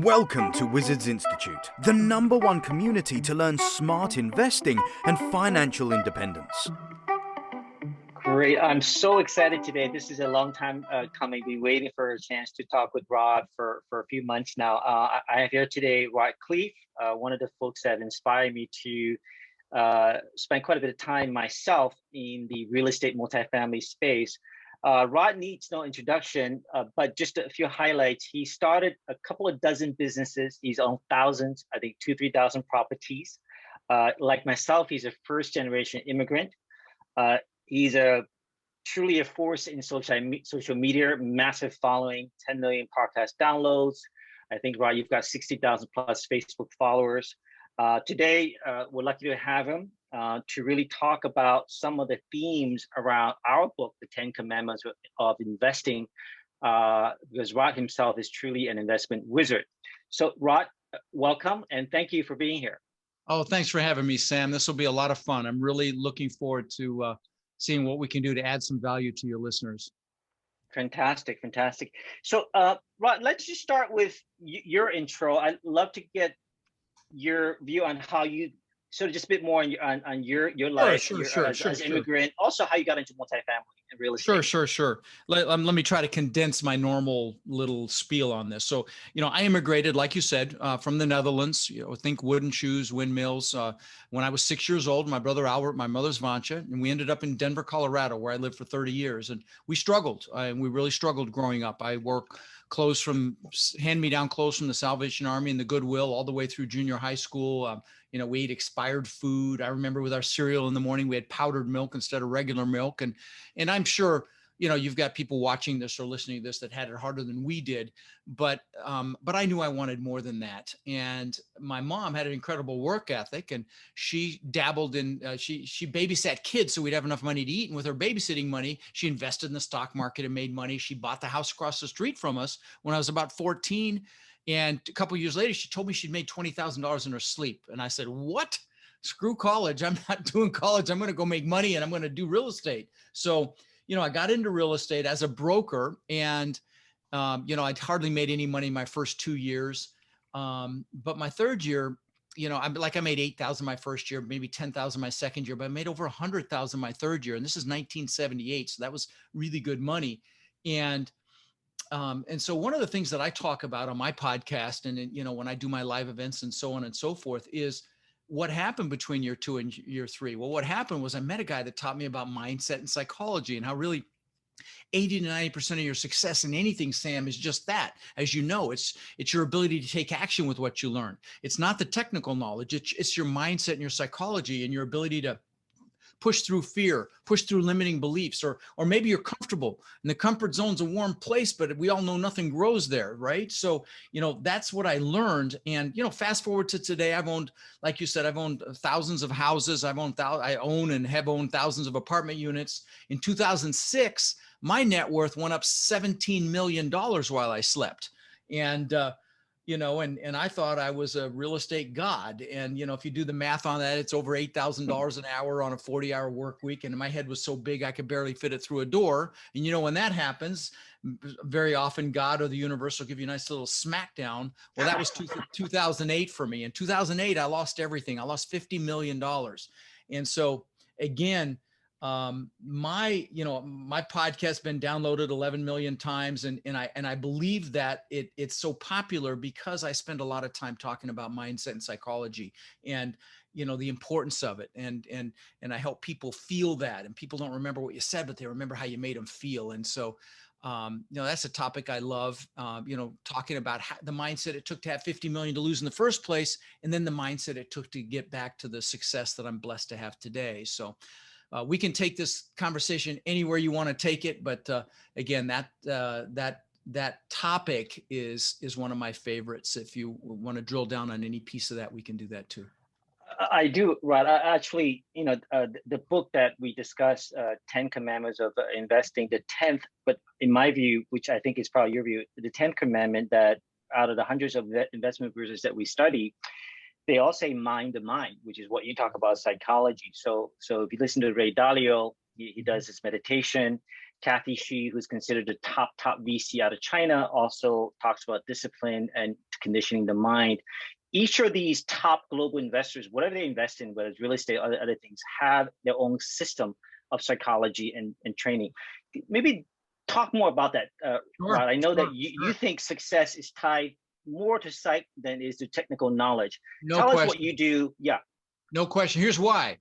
Welcome to Wizards Institute, the #1 community to learn smart investing and financial independence. Great. I'm so excited today. This is a long time coming. Been waiting for a chance to talk with Rod for a few months now. I have here today Rod Khleif, one of the folks that inspired me to spend quite a bit of time myself in the real estate multifamily space. Rod needs no introduction, but just a few highlights. He started a couple of dozen businesses. He's owned thousands, I think 2,000-3,000 properties. Like myself, he's a first-generation immigrant. He's truly a force in social media, massive following, 10 million podcast downloads. I think, Rod, you've got 60,000 plus Facebook followers. Today, we're lucky to have him to really talk about some of the themes around our book, The 10 Commandments of Investing, because Rod himself is truly an investment wizard. So Rod, welcome, and thank you for being here. Oh, thanks for having me, Sam. This will be a lot of fun. I'm really looking forward to seeing what we can do to add some value to your listeners. Fantastic. So Rod, let's just start with your intro. I'd love to get your view on how you sort of just a bit more on your life as an immigrant, also how you got into multifamily and real estate. Sure. Let me try to condense my normal little spiel on this. So, I immigrated, like you said, from the Netherlands, think wooden shoes, windmills. When I was 6 years old, my brother Albert, my mother's Vantje, and we ended up in Denver, Colorado, where I lived for 30 years. And we struggled. We really struggled growing up. I worked hand-me-down clothes from the Salvation Army and the Goodwill all the way through junior high school. We ate expired food. I remember with our cereal in the morning, we had powdered milk instead of regular milk. And I'm sure, you've got people watching this or listening to this that had it harder than we did. But I knew I wanted more than that. And my mom had an incredible work ethic, and she dabbled in, she babysat kids so we'd have enough money to eat. And with her babysitting money, she invested in the stock market and made money. She bought the house across the street from us when I was about 14. And a couple of years later, she told me she'd made $20,000 in her sleep. And I said, what? Screw college. I'm not doing college. I'm going to go make money and I'm going to do real estate. So, I got into real estate as a broker, and, I'd hardly made any money my first 2 years. But my third year, I made 8,000 my first year, maybe 10,000 my second year, but I made over 100,000 my third year. And this is 1978. So that was really good money. And so one of the things that I talk about on my podcast and, when I do my live events and so on and so forth is what happened between year 2 and year 3. Well, what happened was I met a guy that taught me about mindset and psychology and how really 80 to 90% of your success in anything, Sam, is just that. As you know, it's your ability to take action with what you learn. It's not the technical knowledge. It's your mindset and your psychology and your ability to push through fear, push through limiting beliefs, or maybe you're comfortable and the comfort zone's a warm place, but we all know nothing grows there, right? So, that's what I learned. And, fast forward to today, like you said, I've owned thousands of houses. I own and have owned thousands of apartment units. In 2006, my net worth went up $17 million while I slept. And, and I thought I was a real estate god. And, if you do the math on that, it's over $8,000 an hour on a 40-hour work week. And my head was so big, I could barely fit it through a door. And, when that happens, very often God or the universe will give you a nice little smackdown. Well, that was 2008 for me. In 2008, I lost everything. I lost $50 million. And so again, my podcast has been downloaded 11 million times. And I believe that it's so popular because I spend a lot of time talking about mindset and psychology and, the importance of it. And I help people feel that, and people don't remember what you said, but they remember how you made them feel. And so, that's a topic I love, talking about the mindset it took to have 50 million to lose in the first place. And then the mindset it took to get back to the success that I'm blessed to have today. So, we can take this conversation anywhere you want to take it, but again, that topic is one of my favorites. If you want to drill down on any piece of that, we can do that too. I do, Rod. Actually, the book that we discussed, 10 Commandments of Investing, the 10th, but in my view, which I think is probably your view, the 10th commandment that out of the hundreds of investment verses that we study, they all say mind to mind, which is what you talk about, psychology. So if you listen to Ray Dalio, he does this meditation. Kathy Shi, who's considered the top VC out of China, also talks about discipline and conditioning the mind. Each of these top global investors, whatever they invest in, whether it's real estate or other things, have their own system of psychology and training. Maybe talk more about that, Sure, Rod. I know sure, that you sure. think success is tied more to psych than is to technical knowledge. No Tell us question. what you do. Yeah. No question. Here's why.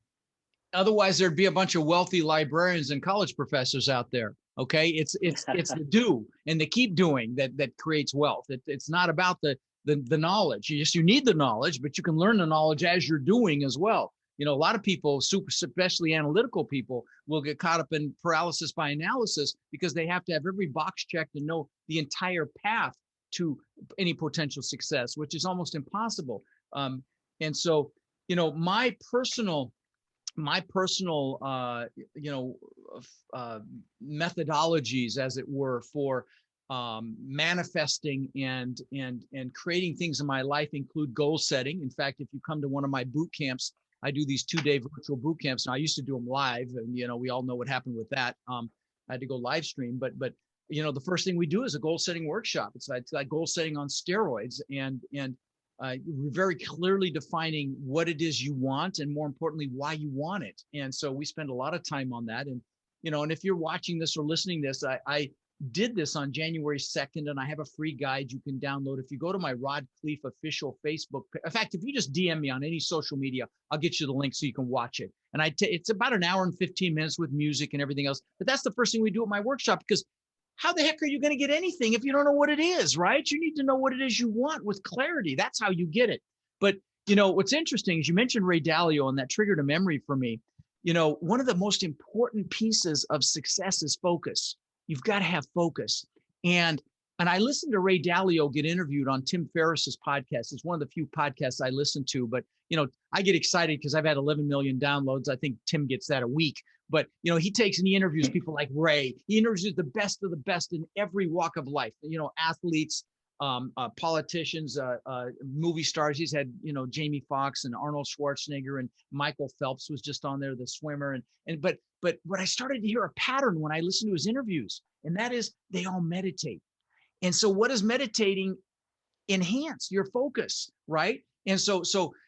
Otherwise, there'd be a bunch of wealthy librarians and college professors out there. Okay, it's the do and the keep doing that creates wealth. It's not about the knowledge. You need the knowledge, but you can learn the knowledge as you're doing as well. You know, a lot of people, especially analytical people, will get caught up in paralysis by analysis because they have to have every box checked and know the entire path to any potential success, which is almost impossible. And so, you know, my personal methodologies, as it were, for manifesting and creating things in my life include goal setting. In fact, if you come to one of my boot camps, I do these 2-day virtual boot camps. Now, I used to do them live, and you know, we all know what happened with that. I had to go live stream, but you know, the first thing we do is a goal setting workshop. It's like goal setting on steroids, and very clearly defining what it is you want, and more importantly, why you want it. And so we spend a lot of time on that. And, you know, and if you're watching this or listening to this, I did this on January 2nd, and I have a free guide you can download. If you go to my Rod Khleif official Facebook, in fact, if you just DM me on any social media, I'll get you the link so you can watch it. And it's about an hour and 15 minutes with music and everything else. But that's the first thing we do at my workshop, because how the heck are you going to get anything if you don't know what it is, right? You need to know what it is you want with clarity. That's how you get it. But, you know, what's interesting is you mentioned Ray Dalio, and that triggered a memory for me. You know, one of the most important pieces of success is focus. You've got to have focus. And I listened to Ray Dalio get interviewed on Tim Ferriss's podcast. It's one of the few podcasts I listen to, but, you know, I get excited because I've had 11 million downloads. I think Tim gets that a week. But, you know, he takes and he interviews people like Ray. He interviews the best of the best in every walk of life, you know, athletes, politicians, movie stars. He's had, you know, Jamie Foxx and Arnold Schwarzenegger, and Michael Phelps was just on there, the swimmer. But what I started to hear a pattern when I listened to his interviews, and that is they all meditate. And so what does meditating enhance? Your focus, right? And so,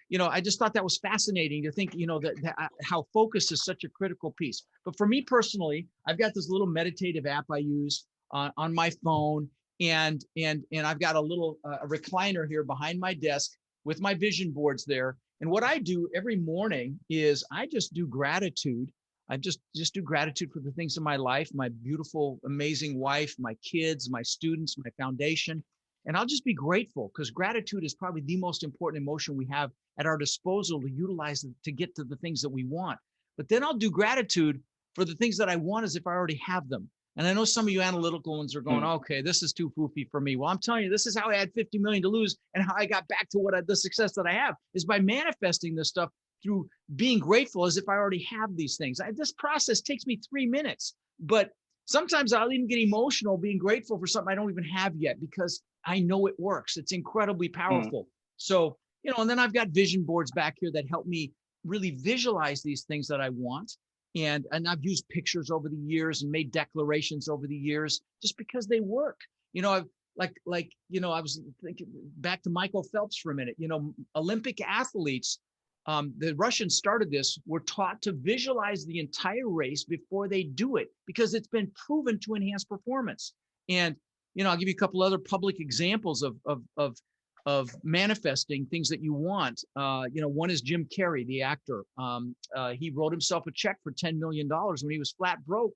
you know, I just thought that was fascinating to think, you know, that how focus is such a critical piece. But for me personally, I've got this little meditative app I use on my phone, and I've got a little recliner here behind my desk with my vision boards there. And what I do every morning is I just do gratitude. I just do gratitude for the things in my life, my beautiful, amazing wife, my kids, my students, my foundation. And I'll just be grateful, because gratitude is probably the most important emotion we have at our disposal to utilize to get to the things that we want. But then I'll do gratitude for the things that I want as if I already have them. And I know some of you analytical ones are going, okay, this is too foofy for me. Well, I'm telling you, this is how I had 50 million to lose, and how I got back to the success that I have is by manifesting this stuff through being grateful as if I already have these things. This process takes me 3 minutes, but sometimes I'll even get emotional being grateful for something I don't even have yet, because I know it works. It's incredibly powerful. So, you know, and then I've got vision boards back here that help me really visualize these things that I want. And I've used pictures over the years and made declarations over the years just because they work. You know, you know, I was thinking back to Michael Phelps for a minute. You know, Olympic athletes, the Russians started this, were taught to visualize the entire race before they do it, because it's been proven to enhance performance. And, you know, I'll give you a couple other public examples of manifesting things that you want. You know, one is Jim Carrey, the actor. He wrote himself a check for $10 million when he was flat broke.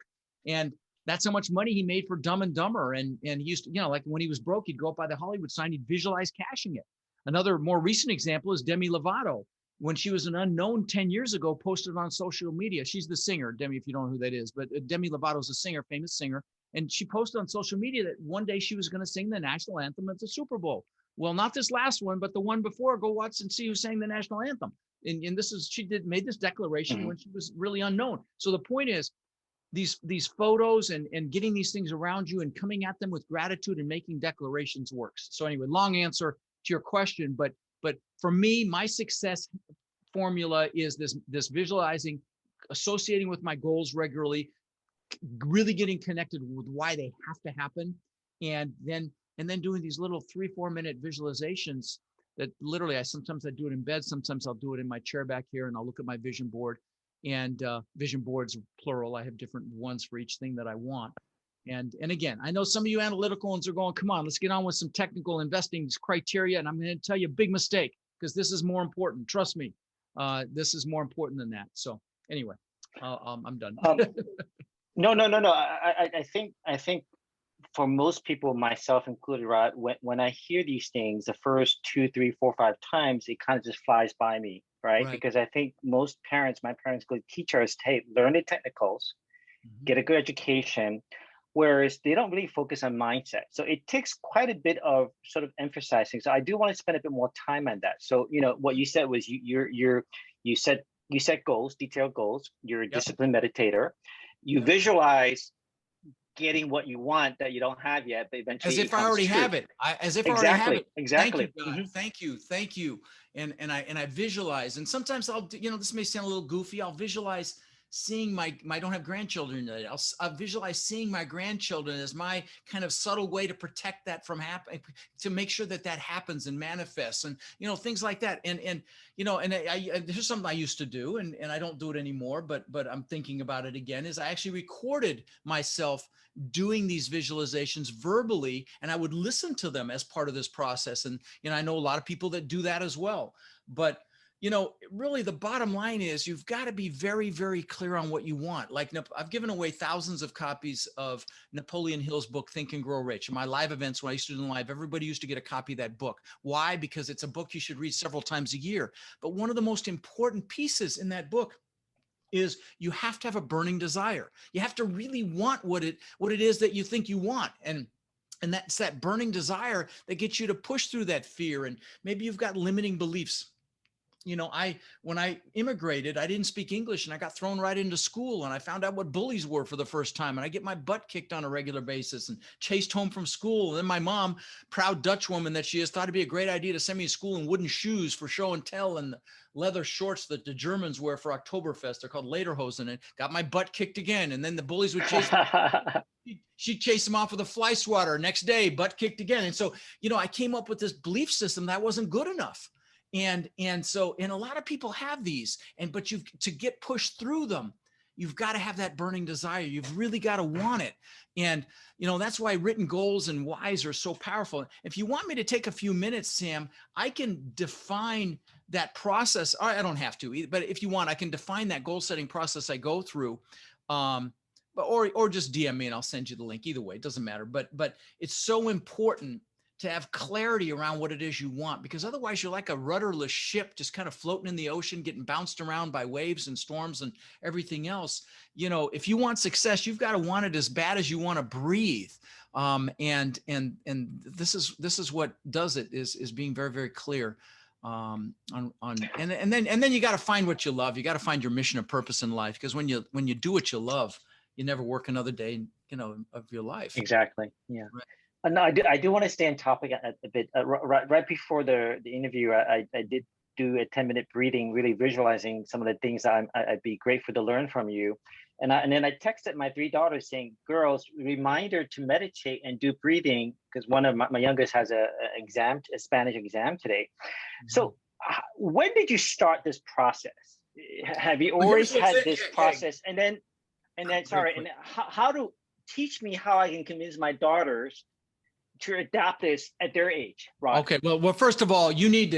And that's how much money he made for Dumb and Dumber. And he used to, you know, like when he was broke, he'd go up by the Hollywood sign, he'd visualize cashing it. Another more recent example is Demi Lovato. When she was an unknown 10 years ago, posted on social media. She's the singer, Demi, if you don't know who that is, but Demi Lovato is a singer, famous singer. And she posted on social media that one day she was going to sing the national anthem at the Super Bowl. Well, not this last one, but the one before. Go watch and see who sang the national anthem. And this is, made this declaration when she was really unknown. So the point is, these photos and getting these things around you and coming at them with gratitude and making declarations works. So anyway, long answer to your question, but for me, my success formula is this visualizing, associating with my goals regularly, really getting connected with why they have to happen, and then doing these little 3-4 minute visualizations that literally sometimes I do it in bed, sometimes I'll do it in my chair back here, and I'll look at my vision board, and vision boards plural. I have different ones for each thing that I want. And again, I know some of you analytical ones are going, come on, let's get on with some technical investing criteria. And I'm going to tell you a big mistake, because this is more important. Trust me, this is more important than that. So anyway, I'm done. No. I think for most people, myself included, Rod, when I hear these things, the first 2, 3, 4, 5 times, it kind of just flies by me, right? Because I think most parents, my parents could teach us, hey, learn the technicals, get a good education, whereas they don't really focus on mindset. So it takes quite a bit of sort of emphasizing. So I do want to spend a bit more time on that. So, what you said was you set goals, detailed goals. You're a disciplined meditator. You visualize getting what you want that you don't have yet, but eventually as if I already have it. As if I already have it. Exactly. Thank you, God. Thank you. And I visualize. And sometimes I'll, this may sound a little goofy. I'll visualize seeing I don't have grandchildren yet. I'll visualize seeing my grandchildren as my kind of subtle way to protect that from happening, to make sure that happens and manifests, and things like that. And here's something I used to do, and I don't do it anymore, but I'm thinking about it again, is I actually recorded myself doing these visualizations verbally, and I would listen to them as part of this process. And I know a lot of people that do that as well. But really the bottom line is you've got to be very, very clear on what you want. Like I've given away thousands of copies of Napoleon Hill's book, Think and Grow Rich. In my live events, when I used to do them live, everybody used to get a copy of that book. Why? Because it's a book you should read several times a year. But one of the most important pieces in that book is you have to have a burning desire. You have to really want what it is that you think you want. And that's that burning desire that gets you to push through that fear. And maybe you've got limiting beliefs. When I immigrated, I didn't speak English, and I got thrown right into school, and I found out what bullies were for the first time. And I get my butt kicked on a regular basis and chased home from school. And then my mom, proud Dutch woman that she is, thought it'd be a great idea to send me to school in wooden shoes for show and tell, and the leather shorts that the Germans wear for Oktoberfest. They're called lederhosen, and got my butt kicked again. And then the bullies would chase me. She'd chase him off with a fly swatter. Next day, butt kicked again. And so, I came up with this belief system that wasn't good enough. And a lot of people have these, but to get pushed through them, you've got to have that burning desire. You've really got to want it. And, that's why written goals and whys are so powerful. If you want me to take a few minutes, Sam, I can define that process. I don't have to, but if you want, I can define that goal setting process I go through. Or just DM me and I'll send you the link. Either way, it doesn't matter. But it's so important to have clarity around what it is you want, because otherwise you're like a rudderless ship just kind of floating in the ocean, getting bounced around by waves and storms and everything else. If you want success, you've got to want it as bad as you want to breathe. And this is what does it, is being very, very clear and then you got to find what you love. You got to find your mission and purpose in life, because when you do what you love, you never work another day, of your life. Exactly. Yeah. Right. No, I do want to stay on topic a bit. Right before the interview, I did do a 10-minute breathing, really visualizing some of the things that I'd be grateful to learn from you. And then I texted my 3 daughters saying, girls, reminder to meditate and do breathing, because one of my youngest has a Spanish exam today. Mm-hmm. So when did you start this process? Have you always had this process? And then how to teach me how I can convince my daughters to adopt this at their age, right? Okay. Well, first of all, you need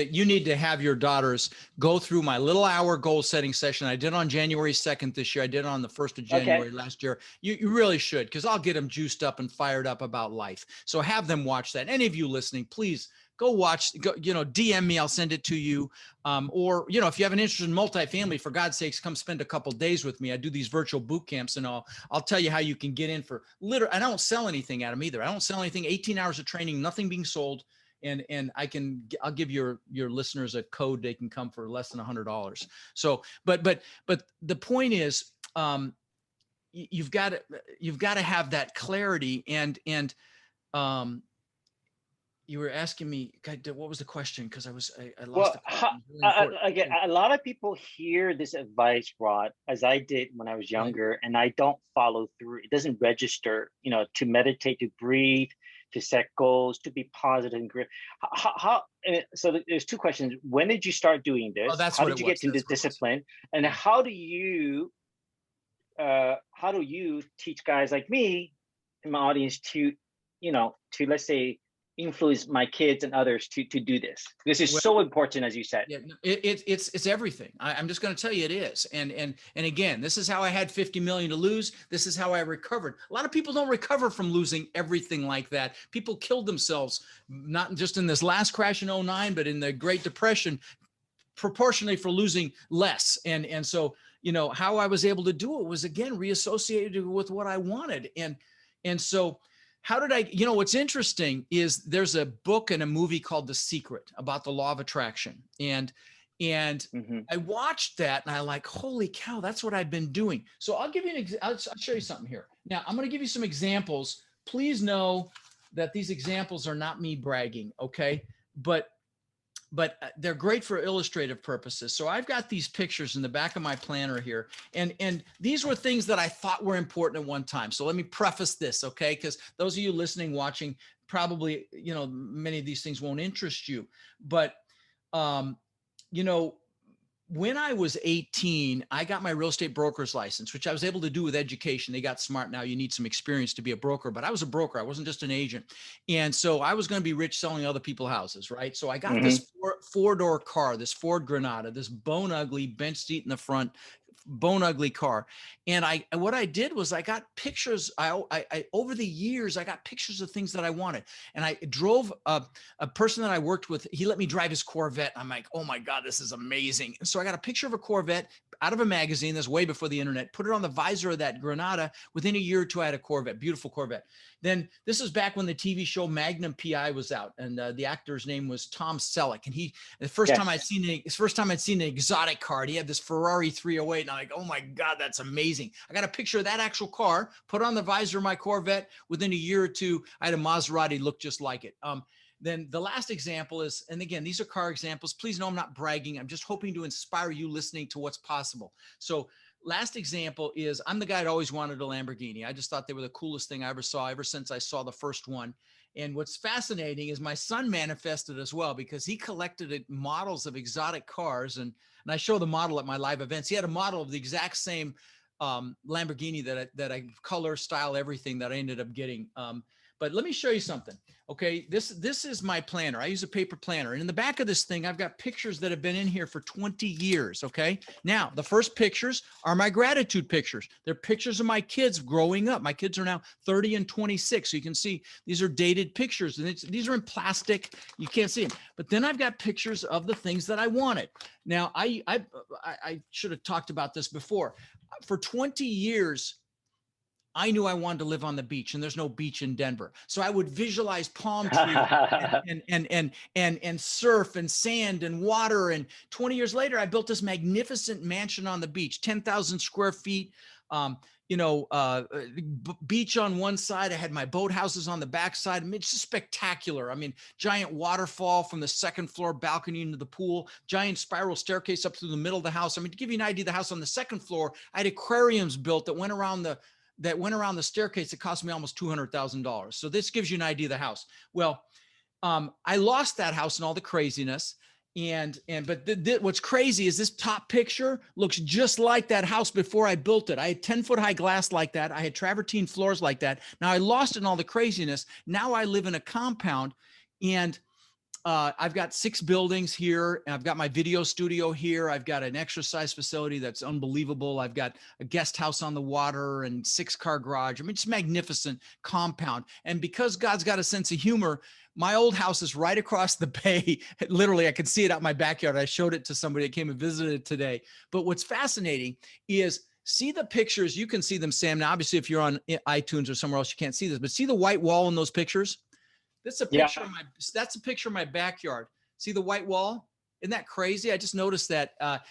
to have your daughters go through my little hour goal setting session. I did on January 2nd this year. I did it on the 1st of January last year. You really should, because I'll get them juiced up and fired up about life. So have them watch that. Any of you listening, please go watch, DM me, I'll send it to you. Or, if you have an interest in multifamily, for God's sakes, come spend a couple of days with me. I do these virtual boot camps, and I'll tell you how you can get in for literally, I don't sell anything at them either. I don't sell anything, 18 hours of training, nothing being sold. And I'll give your listeners a code. They can come for less than $100. So, but the point is, you've got to have that clarity, and you were asking me, God, what was the question? Because I lost Well, the question. It was really important. again, a lot of people hear this advice, Rod, as I did when I was Right. younger, and I don't follow through. It doesn't register, to meditate, to breathe, to set goals, to be positive and great. So there's two questions. When did you start doing Oh, this? that's How what did it you was. get to That's this what it was. discipline? And Yeah. how do you teach guys like me in my audience to let's say influence my kids and others to do this? This is Well, so important, as you said. yeah, no, it's everything. I'm just going to tell you it is. And again, this is how I had 50 million to lose. This is how I recovered. A lot of people don't recover from losing everything like that. People killed themselves, not just in this last crash in '09, but in the Great Depression, proportionally for losing less. And so, how I was able to do it was, again, reassociated with what I wanted. And so how did I, what's interesting is there's a book and a movie called The Secret about the law of attraction. And Mhm. I watched that and I like, holy cow, that's what I've been doing. So I'll give you I'll show you something here. Now I'm going to give you some examples. Please know that these examples are not me bragging. Okay. But they're great for illustrative purposes. So I've got these pictures in the back of my planner here, and these were things that I thought were important at one time. So let me preface this, okay? Because those of you listening, watching, probably, many of these things won't interest you, but you know, when I was 18, I got my real estate broker's license, which I was able to do with education. They got smart. Now you need some experience to be a broker, but I was a broker. I wasn't just an agent. And so I was going to be rich selling other people's houses, right? So I got Mhm. this four-door car, this Ford Granada, this bone ugly bench seat in the front, bone ugly car. And what I did was I got pictures. I over the years, I got pictures of things that I wanted. And I drove a person that I worked with. He let me drive his Corvette. I'm like, oh my God, this is amazing. And so I got a picture of a Corvette out of a magazine. That's way before the internet. Put it on the visor of that Granada. Within a year or two, I had a Corvette, beautiful Corvette. Then this is back when the TV show Magnum PI was out, and the actor's name was Tom Selleck. And the first time I'd seen an exotic car, he had this Ferrari 308, and I'm like, oh my God, that's amazing. I got a picture of that actual car, put on the visor of my Corvette. Within a year or two, I had a Maserati look just like it. Then the last example is, and again, these are car examples. Please know I'm not bragging. I'm just hoping to inspire you listening to what's possible. So last example is, I'm the guy that always wanted a Lamborghini. I just thought they were the coolest thing I ever saw, ever since I saw the first one. And what's fascinating is my son manifested as well, because he collected models of exotic cars. And I show the model at my live events. He had a model of the exact same Lamborghini that I color, style, everything that I ended up getting. But let me show you something. Okay, this is my planner. I use a paper planner, and in the back of this thing, I've got pictures that have been in here for 20 years. Okay, now the first pictures are my gratitude pictures. They're pictures of my kids growing up. My kids are now 30 and 26, so you can see these are dated pictures, and these are in plastic. You can't see them. But then I've got pictures of the things that I wanted. Now I should have talked about this before. For 20 years, I knew I wanted to live on the beach, and there's no beach in Denver. So I would visualize palm trees and surf and sand and water. And 20 years later, I built this magnificent mansion on the beach, 10,000 square feet. Beach on one side. I had my boathouses on the backside. I mean, it's just spectacular. I mean, giant waterfall from the second floor balcony into the pool, giant spiral staircase up through the middle of the house. I mean, to give you an idea, the house on the second floor, I had aquariums built that went around the staircase. That cost me almost $200,000. So this gives you an idea of the house. Well, I lost that house and all the craziness. But what's crazy is this top picture looks just like that house before I built it. I had 10-foot high glass like that. I had travertine floors like that. Now I lost it in all the craziness. Now I live in a compound, and I've got 6 buildings here. I've got my video studio here. I've got an exercise facility that's unbelievable. I've got a guest house on the water and 6-car garage. I mean, it's a magnificent compound. And because God's got a sense of humor, my old house is right across the bay. Literally, I could see it out my backyard. I showed it to somebody that came and visited today. But what's fascinating is, see the pictures. You can see them, Sam. Now, obviously, if you're on iTunes or somewhere else, you can't see this. But see the white wall in those pictures? That's a picture of my backyard. See the white wall? Isn't that crazy? I just noticed that, and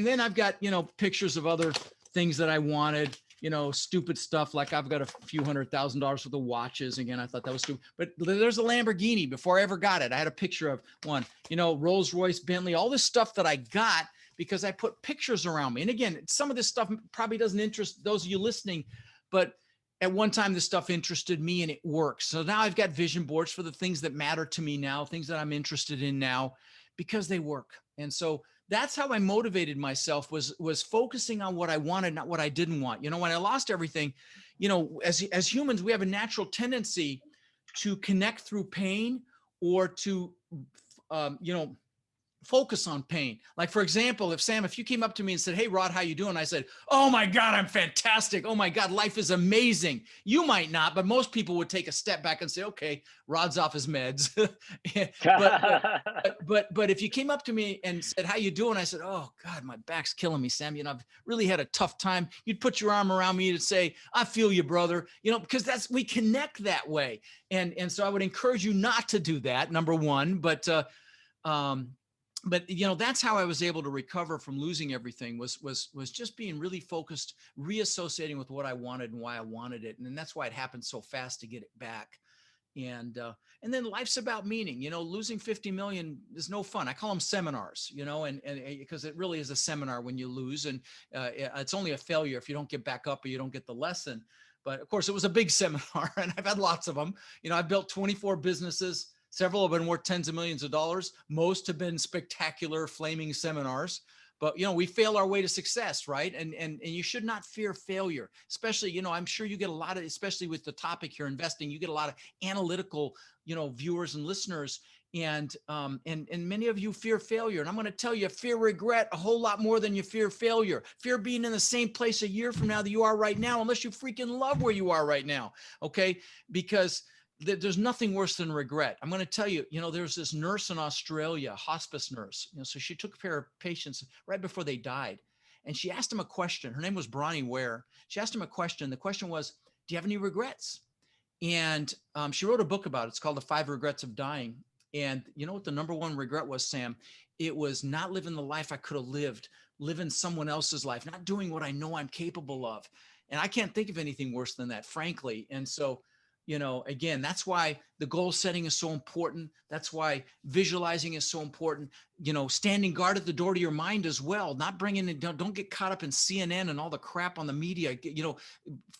then I've got, pictures of other things that I wanted. stupid stuff. Like I've got a few $100,000 worth of watches. Again, I thought that was stupid, but there's a Lamborghini before I ever got it. I had a picture of one, Rolls Royce, Bentley, all this stuff that I got because I put pictures around me. And again, some of this stuff probably doesn't interest those of you listening, but at one time this stuff interested me and it works. So now I've got vision boards for the things that matter to me now, things that I'm interested in now, because they work. And so that's how I motivated myself, was focusing on what I wanted, not what I didn't want. When I lost everything, as humans, we have a natural tendency to connect through pain or to, focus on pain. Like, for example, if you came up to me and said, "Hey, Rod, how you doing?" I said, "Oh my God, I'm fantastic. Oh my God, life is amazing." You might not, but most people would take a step back and say, "Okay, Rod's off his meds." but if you came up to me and said, "How you doing?" I said, "Oh God, my back's killing me, Sam. I've really had a tough time." You'd put your arm around me and say, "I feel you, brother." Because we connect that way. And so I would encourage you not to do that, number one, but that's how I was able to recover from losing everything, was just being really focused, reassociating with what I wanted and why I wanted it. And that's why it happened so fast to get it back. And then life's about meaning. Losing 50 million is no fun. I call them seminars, and because it really is a seminar when you lose, and it's only a failure if you don't get back up or you don't get the lesson. But of course it was a big seminar, and I've had lots of them. I've built 24 businesses. Several have been worth tens of millions of dollars. Most have been spectacular, flaming seminars. But, we fail our way to success, right? And you should not fear failure, especially, I'm sure you get a lot of, especially with the topic here, investing, you get a lot of analytical, viewers and listeners. And many of you fear failure. And I'm going to tell you, fear regret a whole lot more than you fear failure. Fear being in the same place a year from now that you are right now, unless you freaking love where you are right now. Okay. Because there's nothing worse than regret. I'm going to tell you, there's this nurse in Australia, hospice nurse, so she took care of patients right before they died. And she asked him a question. Her name was Bronnie Ware. She asked him a question. The question was, "Do you have any regrets?" And she wrote a book about it. It's called The 5 Regrets of Dying. And you know what the number one regret was, Sam? It was not living the life I could have lived, living someone else's life, not doing what I know I'm capable of. And I can't think of anything worse than that, frankly. And so, again, that's why the goal setting is so important. That's why visualizing is so important. Standing guard at the door to your mind as well, not bringing in, don't get caught up in CNN and all the crap on the media.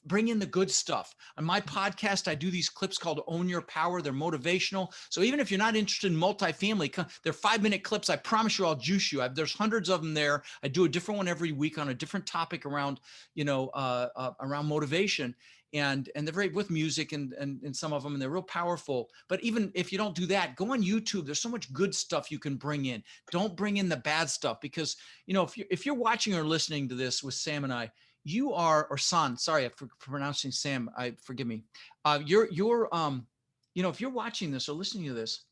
Bring in the good stuff. On my podcast, I do these clips called Own Your Power. They're motivational. So even if you're not interested in multifamily, they're 5-minute clips. I promise you, I'll juice you. There's hundreds of them there. I do a different one every week on a different topic around, around motivation. And they're very with music and some of them, and they're real powerful. But even if you don't do that, go on YouTube. There's so much good stuff you can bring in. Don't bring in the bad stuff, because, if you're watching or listening to this with Sam and I, you are, or San, sorry for pronouncing Sam, forgive me. If you're watching this or listening to this,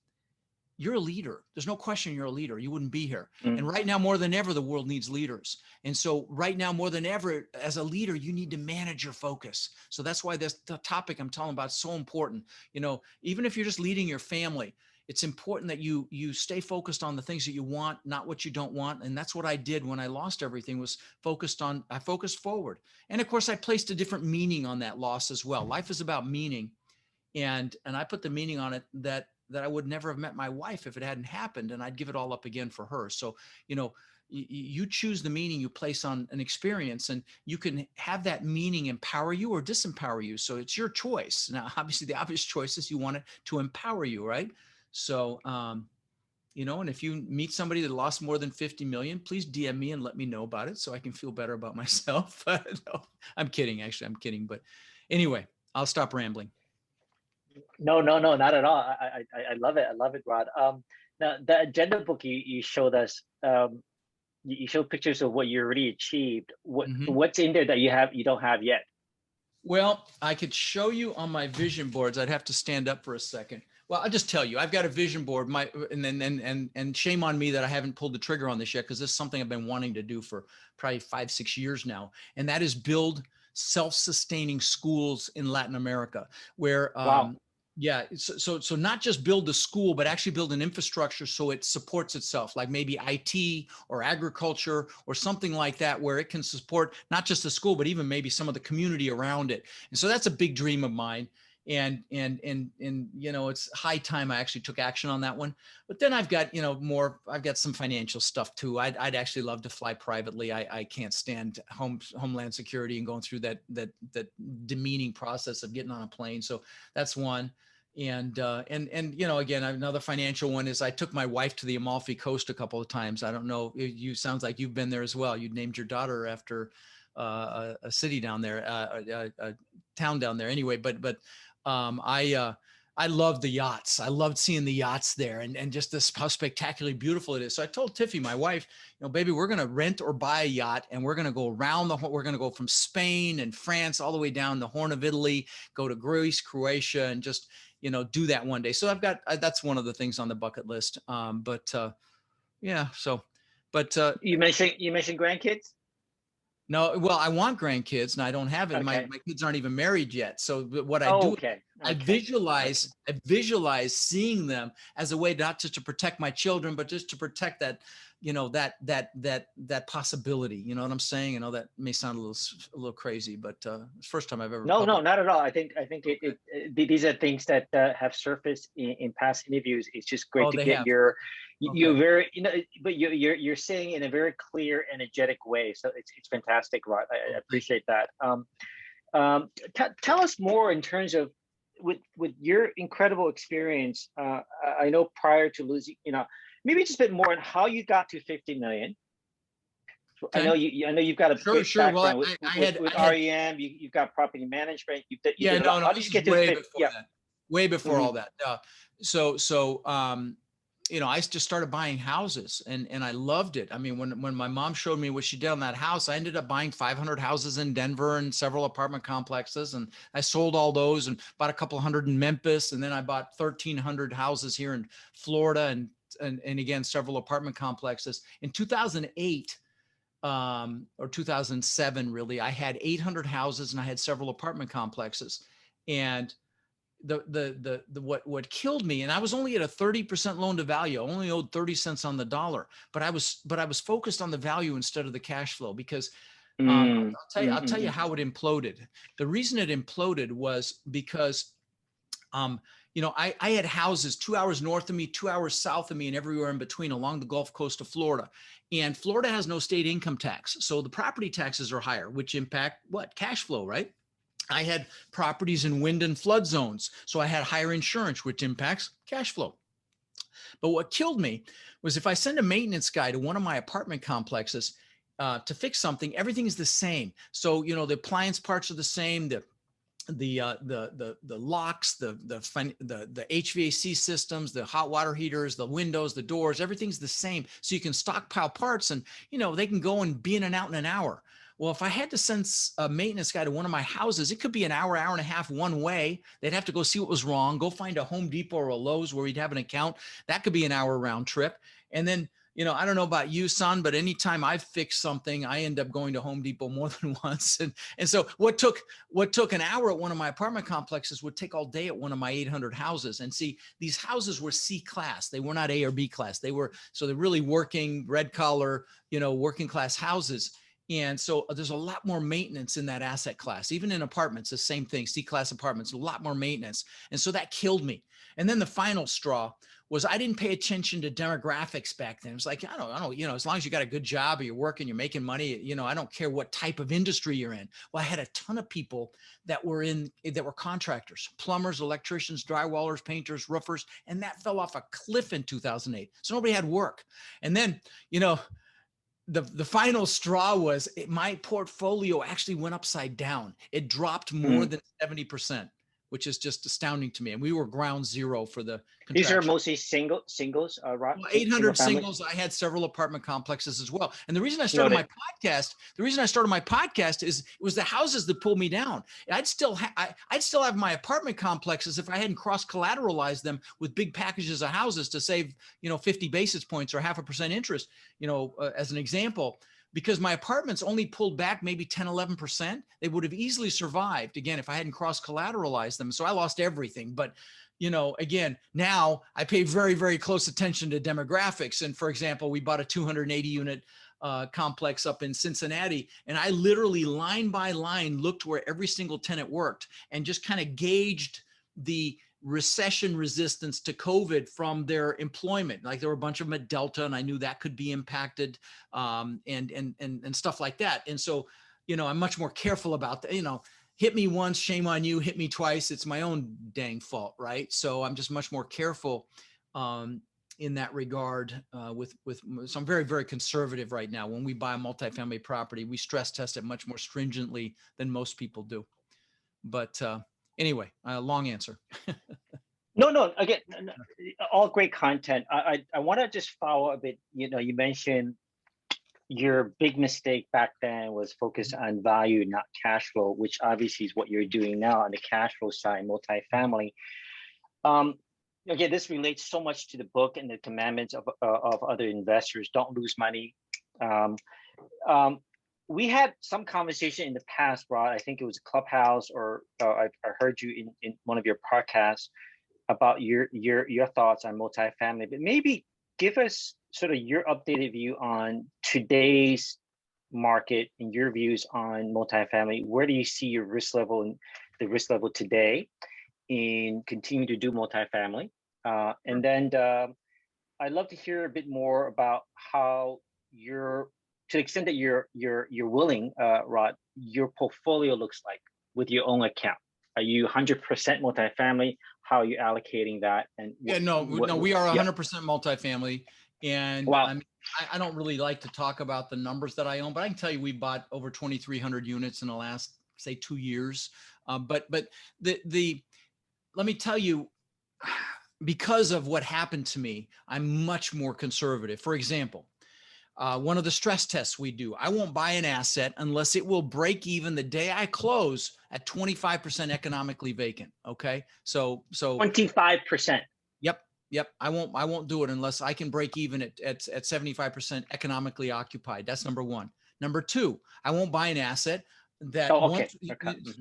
you're a leader. There's no question you're a leader. You wouldn't be here. And right now, more than ever, the world needs leaders. And so right now, more than ever, as a leader, you need to manage your focus. So that's why the topic I'm talking about is so important. Even if you're just leading your family, it's important that you stay focused on the things that you want, not what you don't want. And that's what I did when I lost everything, was I focused forward. And of course, I placed a different meaning on that loss as well. Life is about meaning. And I put the meaning on it that I would never have met my wife if it hadn't happened, and I'd give it all up again for her. So, you choose the meaning you place on an experience, and you can have that meaning empower you or disempower you. So it's your choice. Now, obviously the obvious choice is you want it to empower you, right? So, and if you meet somebody that lost more than 50 million, please DM me and let me know about it so I can feel better about myself. No, I'm kidding. Actually, I'm kidding. But anyway, I'll stop rambling. No, not at all. I love it. I love it, Rod. Now the agenda book you showed us, you showed pictures of what you already achieved. What's in there that you don't have yet? Well, I could show you on my vision boards. I'd have to stand up for a second. Well, I'll just tell you, I've got a vision board. And shame on me that I haven't pulled the trigger on this yet, because this is something I've been wanting to do for probably 5-6 years now, and that is build self-sustaining schools in Latin America, where Wow. Yeah. So not just build the school, but actually build an infrastructure so it supports itself, like maybe IT or agriculture or something like that, where it can support not just the school, but even maybe some of the community around it. And so that's a big dream of mine. And you know, it's high time I actually took action on that one. But then I've got, you know, I've got some financial stuff too. I'd actually love to fly privately. I can't stand homeland security and going through that demeaning process of getting on a plane. So that's one. And you know, again, another financial one is I took my wife to the Amalfi Coast a couple of times. I don't know, you sounds like you've been there as well. You named your daughter after a city down there, a town down there. Anyway, but I loved the yachts. I loved seeing the yachts there, and just this how spectacularly beautiful it is. So I told Tiffy, my wife, you know, baby, we're going to rent or buy a yacht, and we're going to go around we're going to go from Spain and France all the way down the Horn of Italy, go to Greece, Croatia, and just, you know, do that one day. So I've got, that's one of the things on the bucket list. Yeah. So, but You mentioned grandkids. no, well, I want grandkids and I don't have it. Okay. My kids aren't even married yet. So what I Oh, do, okay. I visualize seeing them as a way not just to protect my children, but just to protect that, you know, that possibility. You know what I'm saying? I know that may sound a little crazy, but it's the first time I've ever. No, not at all. I think these are things that have surfaced in past interviews. It's just great to get your very, you know, but you're saying in a very clear, energetic way. So it's fantastic, Rod. I appreciate that. Tell us more in terms of with your incredible experience. I know prior to losing, you know, maybe just a bit more on how you got to 50 million. Okay. I know you've got a big background with REM. You've got property management. How did you get to 50? Way before all that. You know, I just started buying houses and I loved it. I mean, when my mom showed me what she did on that house, I ended up buying 500 houses in Denver and several apartment complexes. And I sold all those and bought a couple hundred in Memphis. And then I bought 1,300 houses here in Florida and again, several apartment complexes. In 2008, or 2007, really, I had 800 houses and I had several apartment complexes. And what killed me, and I was only at a 30% loan to value. I only owed 30 cents on the dollar, but I was focused on the value instead of the cash flow because I'll tell you how it imploded. The reason it imploded was because you know, I had houses 2 hours north of me, 2 hours south of me, and everywhere in between along the Gulf Coast of Florida. And Florida has no state income tax. So the property taxes are higher, which impact what? Cash flow, right? I had properties in wind and flood zones. So I had higher insurance, which impacts cash flow. But what killed me was if I send a maintenance guy to one of my apartment complexes to fix something, everything's the same. So, you know, the appliance parts are the same, the locks, the HVAC systems, the hot water heaters, the windows, the doors, everything's the same. So you can stockpile parts and, you know, they can go and be in and out in an hour. Well, if I had to send a maintenance guy to one of my houses, it could be an hour, hour and a half one way. They'd have to go see what was wrong, go find a Home Depot or a Lowe's where he'd have an account. That could be an hour round trip. And then, you know, I don't know about you, son, but anytime I've fixed something, I end up going to Home Depot more than once. And so what took an hour at one of my apartment complexes would take all day at one of my 800 houses. And see, these houses were C class. They were not A or B class. They're really working, red collar, you know, working class houses. And so there's a lot more maintenance in that asset class. Even in apartments, the same thing, C-class apartments, a lot more maintenance. And so that killed me. And then the final straw was I didn't pay attention to demographics back then. It was like, I don't, you know, as long as you got a good job or you're working, you're making money, you know, I don't care what type of industry you're in. Well, I had a ton of people that were contractors, plumbers, electricians, drywallers, painters, roofers, and that fell off a cliff in 2008. So nobody had work. And then, you know, the final straw was my portfolio actually went upside down. It dropped more than 70%, which is just astounding to me. And we were ground zero for the contraction. These are mostly singles, Rod? Well, 800 singles. I had several apartment complexes as well. And the reason I started my podcast is it was the houses that pulled me down. I'd still have my apartment complexes if I hadn't cross collateralized them with big packages of houses to save, you know, 50 basis points or 0.5% interest, you know, as an example. because my apartments only pulled back maybe 10, 11%. They would have easily survived, again, if I hadn't cross-collateralized them. So I lost everything. But, again, now I pay very, very close attention to demographics. And for example, we bought a 280 unit complex up in Cincinnati. And I literally line by line looked where every single tenant worked and just kind of gauged the recession resistance to COVID from their employment. Like there were a bunch of them at Delta, and I knew that could be impacted, and stuff like that. And so, I'm much more careful about that. Hit me once, shame on you. Hit me twice, it's my own dang fault, right? So I'm just much more careful in that regard. So I'm very, very conservative right now. When we buy a multifamily property, we stress test it much more stringently than most people do. But anyway, long answer. No, again, all great content. I want to just follow a bit. You mentioned your big mistake back then was focused on value, not cash flow, which obviously is what you're doing now on the cash flow side, multifamily. Again, this relates so much to the book and the commandments of other investors. Don't lose money. We had some conversation in the past, Rod. I think it was Clubhouse, or I heard you in one of your podcasts about your thoughts on multifamily. But maybe give us sort of your updated view on today's market and your views on multifamily. Where do you see your risk level and the risk level today in continuing to do multifamily? And then I'd love to hear a bit more about how to the extent that you're willing, Rod, your portfolio looks like with your own account. Are you 100% multifamily? How are you allocating that? And we are 100% multifamily. And wow. I don't really like to talk about the numbers that I own, but I can tell you we bought over 2,300 units in the last, say, 2 years. But let me tell you, because of what happened to me, I'm much more conservative. For example, one of the stress tests we do, I won't buy an asset unless it will break even the day I close at 25% economically vacant. Okay. So 25%. Yep. I won't do it unless I can break even at 75% economically occupied. That's number one. Number two, I won't buy an asset that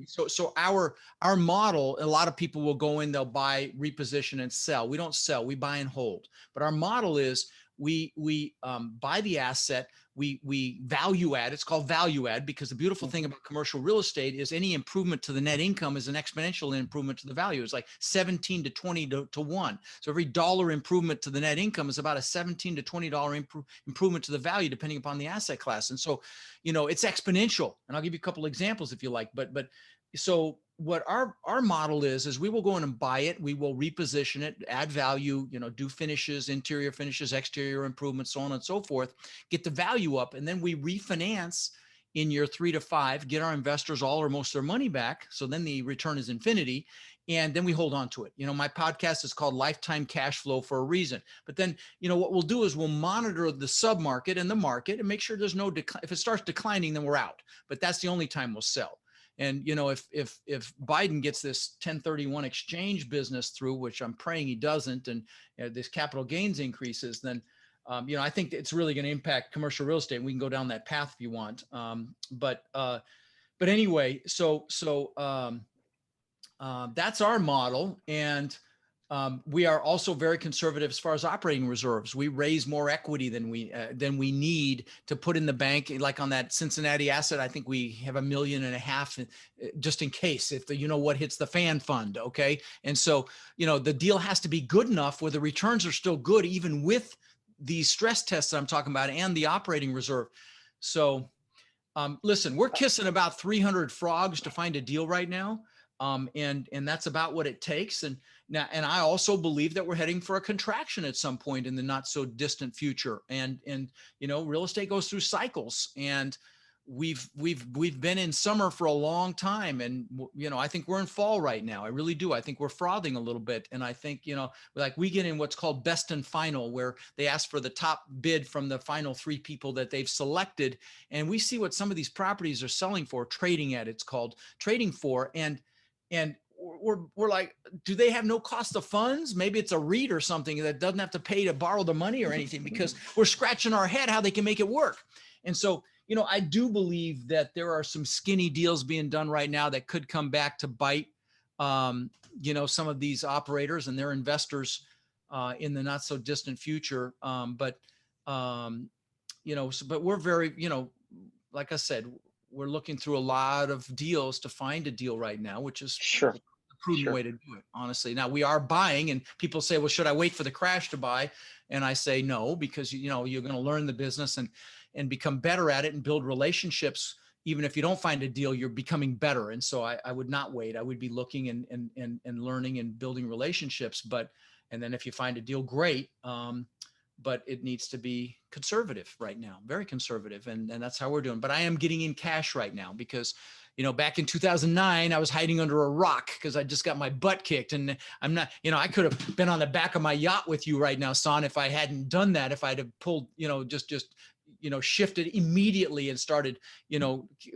So our model, a lot of people will go in, they'll buy, reposition, and sell. We don't sell, we buy and hold. But our model is we buy the asset, we value add. It's called value add because the beautiful thing about commercial real estate is any improvement to the net income is an exponential improvement to the value. It's like 17 to 20 to 1. So every dollar improvement to the net income is about a $17 to $20 improvement to the value, depending upon the asset class. And so, it's exponential. And I'll give you a couple examples if you like. But so what our model is we will go in and buy it. We will reposition it, add value, do finishes, interior finishes, exterior improvements, so on and so forth, get the value up. And then we refinance in year 3 to 5, get our investors all or most of their money back. So then the return is infinity. And then we hold on to it. My podcast is called Lifetime Cash Flow for a reason. But then, what we'll do is we'll monitor the submarket and the market and make sure there's no decline. If it starts declining, then we're out. But that's the only time we'll sell. And, if Biden gets this 1031 exchange business through, which I'm praying he doesn't, and this capital gains increases, then, I think it's really going to impact commercial real estate. We can go down that path if you want. But anyway, so that's our model. And we are also very conservative as far as operating reserves. We raise more equity than we need to put in the bank. Like on that Cincinnati asset, I think we have $1.5 million just in case if what hits the fan fund. Okay. And so, the deal has to be good enough where the returns are still good, even with these stress tests that I'm talking about and the operating reserve. So listen, we're kissing about 300 frogs to find a deal right now. And that's about what it takes. And I also believe that we're heading for a contraction at some point in the not so distant future. And real estate goes through cycles, and we've been in summer for a long time. And, I think we're in fall right now. I really do. I think we're frothing a little bit. And I think, like we get in what's called best and final, where they ask for the top bid from the final 3 people that they've selected. And we see what some of these properties are selling for, trading at, it's called trading for. And we're like, do they have no cost of funds? Maybe it's a REIT or something that doesn't have to pay to borrow the money or anything, because we're scratching our head how they can make it work. And so, I do believe that there are some skinny deals being done right now that could come back to bite, some of these operators and their investors in the not so distant future. But we're very, like I said, we're looking through a lot of deals to find a deal right now, which is Sure. the prudent way to do it, honestly. Now we are buying, and people say, well, should I wait for the crash to buy? And I say no, because you're going to learn the business and become better at it and build relationships. Even if you don't find a deal, you're becoming better. And so I would not wait. I would be looking and learning and building relationships. And then if you find a deal, great. But it needs to be conservative right now, very conservative. And that's how we're doing. But I am getting in cash right now because, back in 2009, I was hiding under a rock because I just got my butt kicked. And I'm not, I could have been on the back of my yacht with you right now, Son, if I hadn't done that, if I'd have pulled, just shifted immediately and started,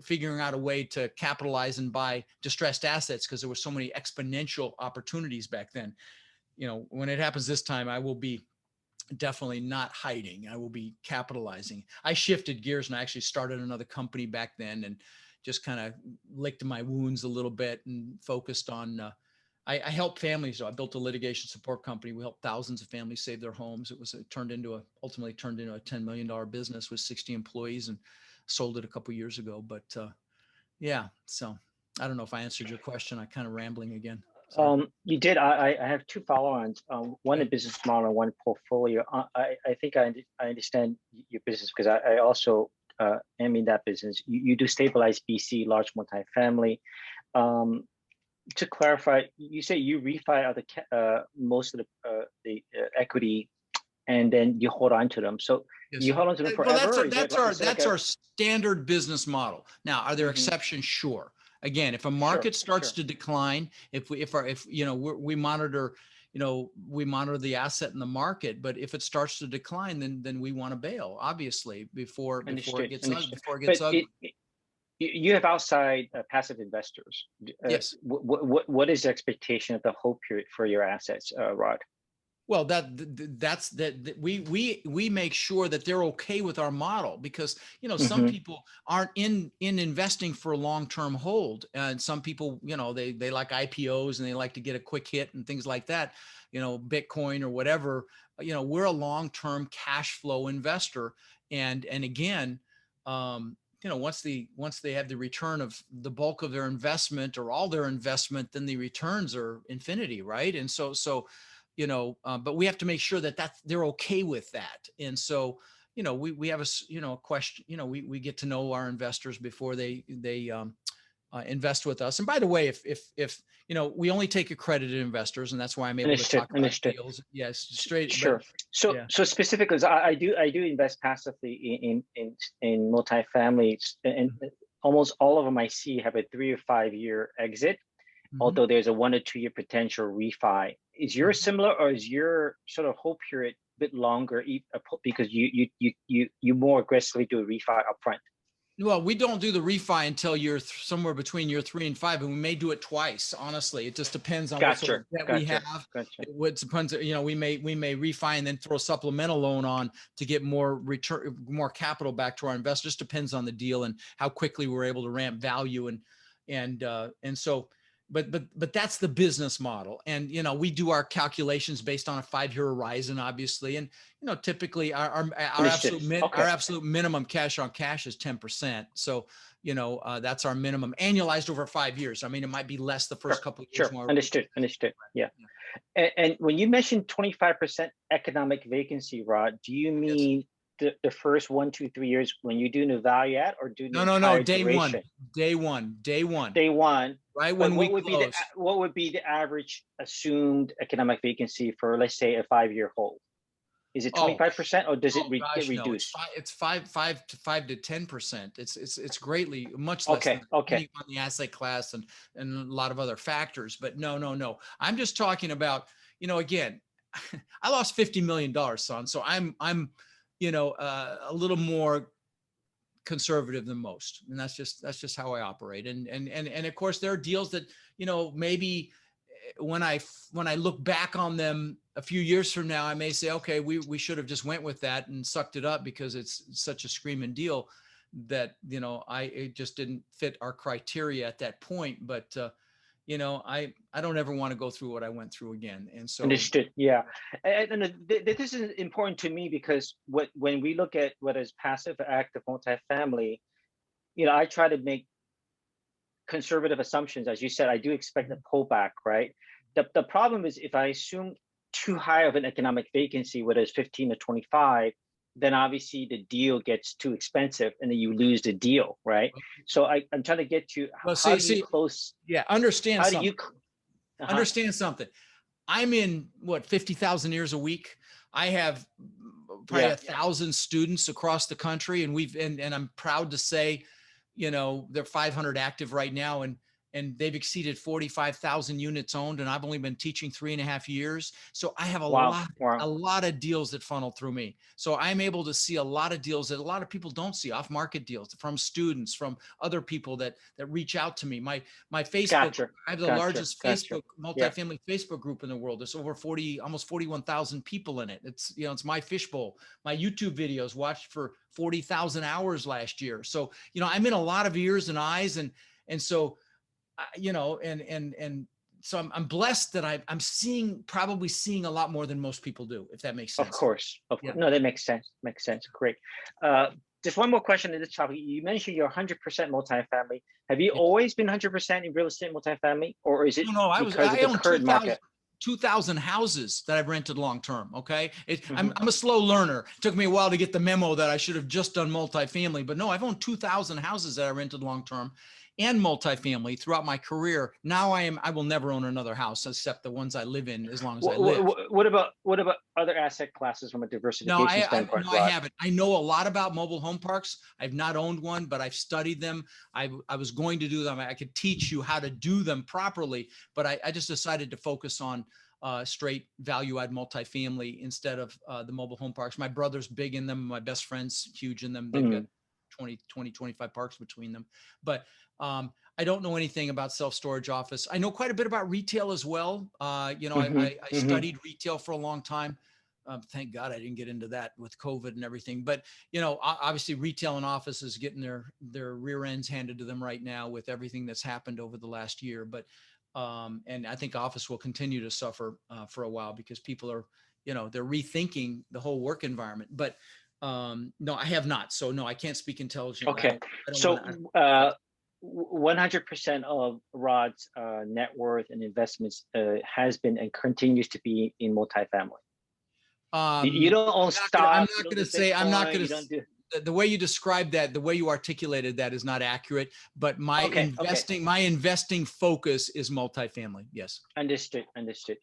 figuring out a way to capitalize and buy distressed assets because there were so many exponential opportunities back then. When it happens this time, I will be definitely not hiding. I will be capitalizing. I shifted gears and I actually started another company back then and just kind of licked my wounds a little bit and focused on, I helped families. So I built a litigation support company. We helped thousands of families save their homes. It ultimately turned into a $10 million business with 60 employees and sold it a couple of years ago. But yeah, so I don't know if I answered your question. I'm kind of rambling again. You did. I have two follow-ons. One a business model, and one portfolio. I think I understand your business because I also am in that business. You do stabilize BC, large multifamily. To clarify, you say you refi out most of the equity, and then you hold on to them. So you hold on to them forever. Well, that's our standard business model. Now, are there exceptions? Sure. Again, if a market starts to decline, we monitor, we monitor the asset in the market, but if it starts to decline, then we want to bail, obviously, before it gets ugly. You have outside passive investors. Yes. What is the expectation of the hold period for your assets, Rod? Well, that's we make sure that they're okay with our model because, some people aren't in investing for a long-term hold. And some people, they like IPOs and they like to get a quick hit and things like that, Bitcoin or whatever. We're a long-term cash flow investor. And again, once they have the return of the bulk of their investment or all their investment, then the returns are infinity, right? And so but we have to make sure that they're okay with that. And so, we have a question, we get to know our investors before they invest with us. And by the way, if we only take accredited investors, and that's why I'm able to talk about deals. Yes, straight. Sure. So specifically, I do invest passively in multifamily, and almost all of them I see have a 3 or 5 year exit. Although there's a 1 or 2 year potential refi. Is yours similar, or is your sort of hold period a bit longer because you more aggressively do a refi upfront? Well, we don't do the refi until you're somewhere between year 3 and 5, and we may do it twice. Honestly, it just depends on what sort of debt we have. It depends. We may refi and then throw a supplemental loan on to get more return, more capital back to our investors. Depends on the deal and how quickly we're able to ramp value and so. But that's the business model. And, we do our calculations based on a 5-year horizon, obviously. And, typically our absolute minimum cash on cash is 10%. So, that's our minimum annualized over 5 years. I mean, it might be less the first couple of years. Sure. Understood. Yeah. And when you mentioned 25% economic vacancy, Rod, do you mean the first 1, 2, 3 years when you do the value add, or do no day duration? Day one. Right when we close. What would be the average assumed economic vacancy for, let's say, a 5-year hold? Is it 25%, or does it get reduced? No, it's 5 to 10%. It's greatly much less than depending on the asset class and a lot of other factors. But no. I'm just talking about, again, I lost $50 million, son. So I'm a little more conservative than most, and that's just how I operate. And of course there are deals that maybe when I look back on them a few years from now, I may say, okay, we should have just went with that and sucked it up because it's such a screaming deal. that, it just didn't fit our criteria at that point. But, I don't ever want to go through what I went through again. And so, Understood. Yeah, this is important to me because when we look at what is passive, active, multifamily, I try to make conservative assumptions. As you said, I do expect a pullback, right? The problem is if I assume too high of an economic vacancy, whether it's 15 to 25, then obviously the deal gets too expensive and then you lose the deal, right? So I'm trying to get to well, how do you close? understand How something. do you Understand something. I'm in 50,000 ears a week. I have probably 1,000 students across the country, and and I'm proud to say, they're 500 active right now, and they've exceeded 45,000 units owned, and I've only been teaching 3.5 years. So I have a lot of deals that funnel through me. So I'm able to see a lot of deals that a lot of people don't see, off-market deals from students, from other people that reach out to me. My Facebook, Gotcha. I have the largest Facebook multifamily Facebook group in the world. There's over almost 41,000 people in it. It's, it's my fishbowl. My YouTube videos watched for 40,000 hours last year. So, I'm in a lot of ears and eyes, and so, so I'm blessed that I'm probably seeing a lot more than most people do, if that makes sense. Of course. No, that makes sense. Great. Just one more question in this topic. You mentioned you're 100% multifamily. Have you always been 100% in real estate multifamily, or is it I own current market? 2,000 houses that I've rented long-term. Okay. I'm a slow learner. It took me a while to get the memo that I should have just done multifamily, but no, I've owned 2,000 houses that I rented long-term and multifamily throughout my career. Now I will never own another house except the ones I live in as long as I live. What about other asset classes from a diversification standpoint? No, I haven't. I know a lot about mobile home parks. I've not owned one, but I've studied them. I was going to do them. I could teach you how to do them properly, but I just decided to focus on straight value add multifamily instead of the mobile home parks. My brother's big in them. My best friend's huge in them. They've got 25 parks between them. But I don't know anything about self-storage office. I know quite a bit about retail as well. I studied retail for a long time. Thank God I didn't get into that with COVID and everything. But, obviously retail and office is getting their rear ends handed to them right now with everything that's happened over the last year. But and I think office will continue to suffer for a while because people are, they're rethinking the whole work environment. But no, I have not. So no, I can't speak intelligently. Okay. 100% of Rod's net worth and investments has been and continues to be in multifamily. You don't own stock. I'm not going to say. I'm not going to. The way you described that, the way you articulated that, is not accurate. But my investing focus is multifamily. Yes. Understood.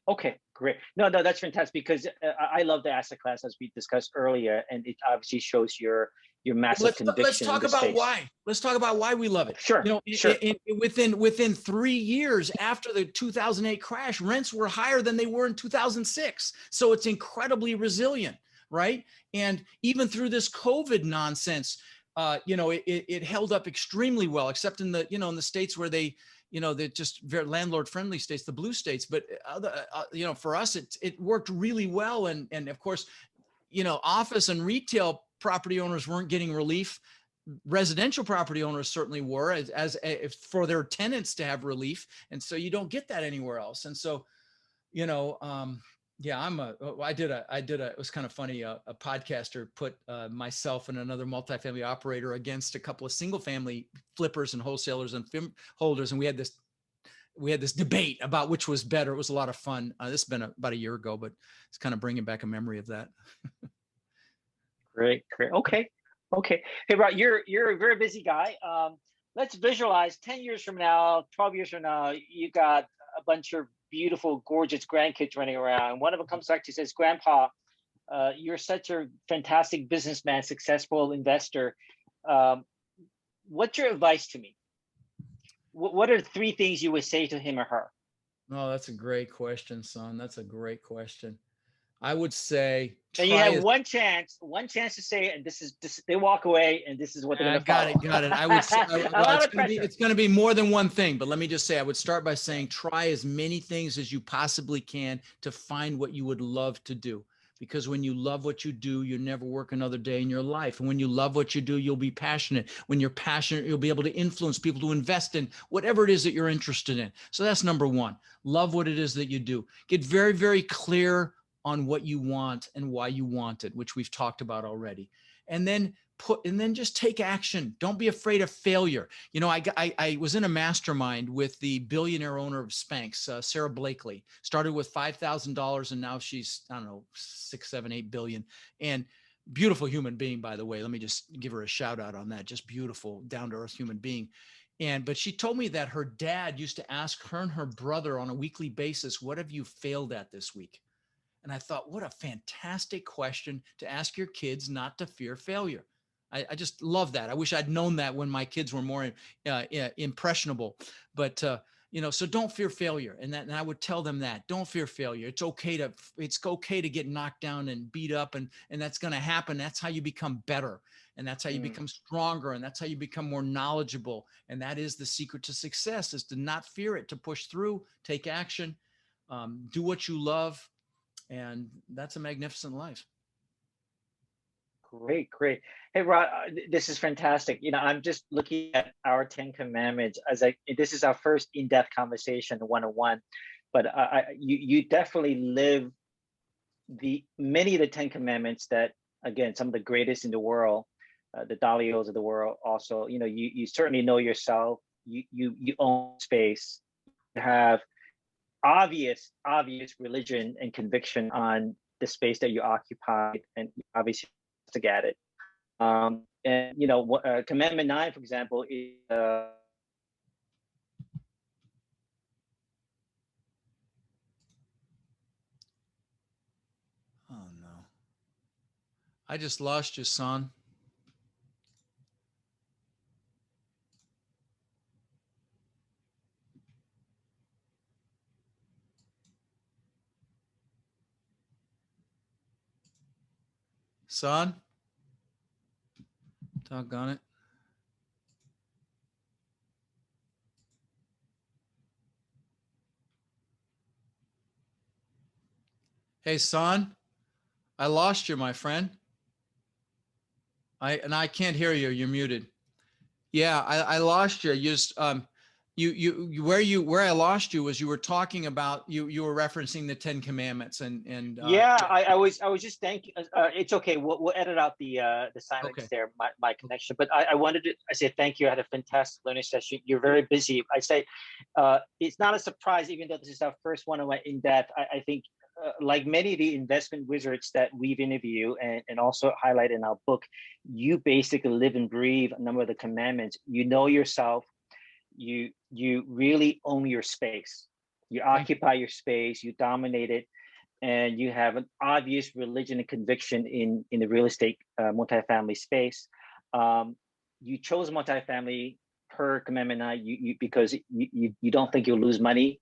Okay, great. No, that's fantastic because I love the asset class as we discussed earlier, and it obviously shows your massive conviction. Let's talk about why. Let's talk about why we love it. Sure. Sure. Within 3 years after the 2008 crash, rents were higher than they were in 2006. So it's incredibly resilient, right? And even through this COVID nonsense, it held up extremely well, except in the in the states where they're just very landlord friendly states, the blue states. But for us, it worked really well. And of course, office and retail property owners weren't getting relief. Residential property owners certainly were, as for their tenants to have relief. And so you don't get that anywhere else. And so, it was kind of funny. A podcaster put myself and another multifamily operator against a couple of single family flippers and wholesalers and film holders. And we had this debate about which was better. It was a lot of fun. This has been about a year ago, but it's kind of bringing back a memory of that. Great. Okay. Hey, Rod, you're a very busy guy. Let's visualize 10 years from now, 12 years from now, you got a bunch of beautiful, gorgeous grandkids running around. One of them comes back to you and says, Grandpa, you're such a fantastic businessman, successful investor. What's your advice to me? What are 3 things you would say to him or her? Oh, that's a great question, son. That's a great question. I would say, and you have one chance to say it, and this they walk away, and this is what they're going to follow. Got it. I would say, it's going to be more than one thing, but let me just say, I would start by saying, try as many things as you possibly can to find what you would love to do, because when you love what you do, you never work another day in your life. And when you love what you do, you'll be passionate. When you're passionate, you'll be able to influence people to invest in whatever it is that you're interested in. So that's number one. Love what it is that you do. Get very, very clear on what you want and why you want it, which we've talked about already. And then just take action. Don't be afraid of failure. You know, I was in a mastermind with the billionaire owner of Spanx, Sarah Blakely. Started with $5,000 and now she's, I don't know, 6, 7, 8 billion. And beautiful human being, by the way. Let me just give her a shout out on that. Just beautiful, down to earth human being. But she told me that her dad used to ask her and her brother on a weekly basis, what have you failed at this week? And I thought, what a fantastic question to ask your kids not to fear failure. I just love that. I wish I'd known that when my kids were more impressionable. But so don't fear failure. And I would tell them that. Don't fear failure. It's okay to get knocked down and beat up, and that's going to happen. That's how you become better. And that's how you become stronger. And that's how you become more knowledgeable. And that is the secret to success, is to not fear it, to push through, take action, do what you love. And that's a magnificent life. Great, great. Hey, Rod, this is fantastic. You know, I'm just looking at our 10 commandments this is our first in-depth conversation, one-on-one, but you definitely live many of the 10 commandments that, again, some of the greatest in the world, the Dalios of the world also, you know, you certainly know yourself, you own space, you have obvious religion and conviction on the space that you occupied, and obviously to get it. And you know, Commandment 9, for example, is oh no, I just lost you, son. Son, doggone it. Hey, son, I lost you, my friend. I can't hear you. You're muted. Yeah, I lost you. Where I lost you was you were talking about you were referencing the 10 Commandments and yeah, I was just thanking. It's okay. We'll edit out the silence okay. there, my connection. But I say thank you. I had a fantastic learning session. You're very busy. I say it's not a surprise, even though this is our first one in depth. I think like many of the investment wizards that we've interviewed and also highlight in our book, you basically live and breathe a number of the commandments. You know yourself. You really own your space. You occupy your space. You dominate it, and you have an obvious religion and conviction in the real estate multifamily space. You chose multifamily per Commandment 9 because you don't think you'll lose money.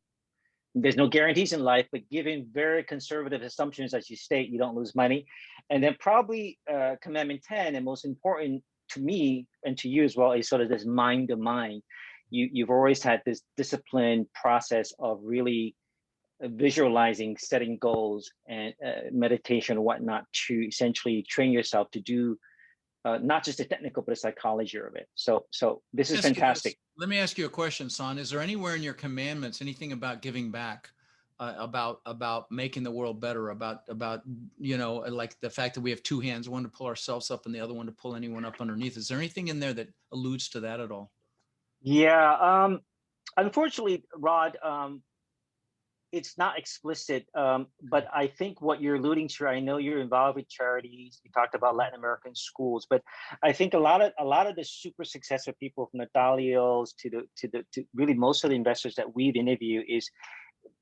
There's no guarantees in life, but given very conservative assumptions, as you state, you don't lose money. And then probably Commandment 10, and most important to me and to you as well, is sort of this mind to mind. You've always had this disciplined process of really visualizing, setting goals, and meditation and whatnot to essentially train yourself to do not just the technical, but the psychology of it. So this is fantastic. Let me ask you a question, son. Is there anywhere in your commandments anything about giving back, about making the world better, about like the fact that we have two hands, one to pull ourselves up and the other one to pull anyone up underneath? Is there anything in there that alludes to that at all? Yeah, unfortunately, Rod, it's not explicit, but I think what you're alluding to, I know you're involved with charities. You talked about Latin American schools, but I think a lot of the super successful people, from the Dalios to really most of the investors that we've interviewed, is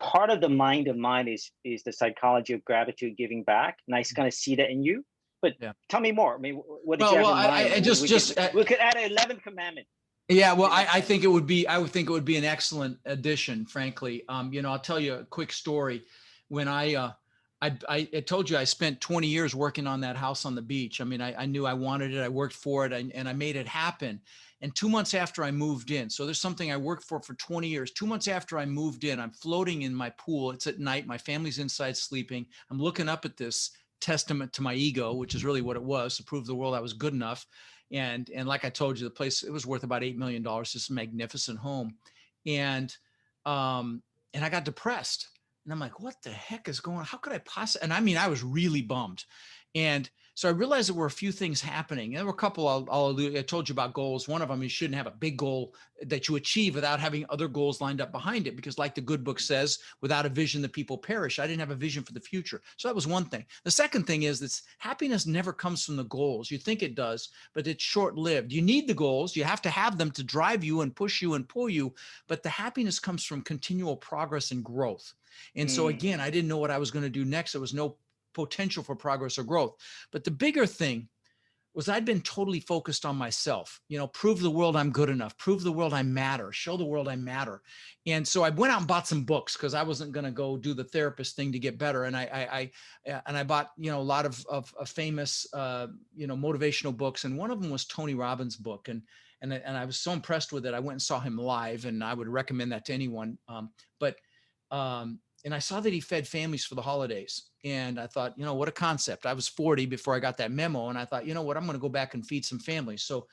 part of the mind of mine is the psychology of gratitude, giving back, and I kind of see that in you. But tell me more. I mean, what did you have in mind? We could add an 11th commandment. Yeah, well, I think it would be an excellent addition, frankly. I'll tell you a quick story. When I told you I spent 20 years working on that house on the beach. I mean, I knew I wanted it. I worked for it, and I made it happen. And 2 months after I moved in, so there's something I worked for 20 years. 2 months after I moved in, I'm floating in my pool. It's at night. My family's inside sleeping. I'm looking up at this testament to my ego, which is really what it was, to prove the world I was good enough. And like I told you, the place, it was worth about $8 million, this magnificent home. And I got depressed, and I'm like, what the heck is going on? How could I possibly? And I mean, I was really bummed. And so I realized there were a few things happening. There were a couple I told you about goals. One of them, you shouldn't have a big goal that you achieve without having other goals lined up behind it, because like the good book says, without a vision, the people perish. I didn't have a vision for the future. So that was one thing. The second thing is that happiness never comes from the goals. You think it does, but it's short-lived. You need the goals. You have to have them to drive you and push you and pull you. But the happiness comes from continual progress and growth. And so again, I didn't know what I was going to do next. There was no potential for progress or growth. But the bigger thing was I'd been totally focused on myself, prove the world I'm good enough, prove the world I matter, show the world I matter. And so I went out and bought some books, because I wasn't going to go do the therapist thing to get better. And I bought, a lot of famous, motivational books. And one of them was Tony Robbins' book. And I was so impressed with it. I went and saw him live, and I would recommend that to anyone. And I saw that he fed families for the holidays. And I thought, what a concept. I was 40 before I got that memo. And I thought, what, I'm going to go back and feed some families. So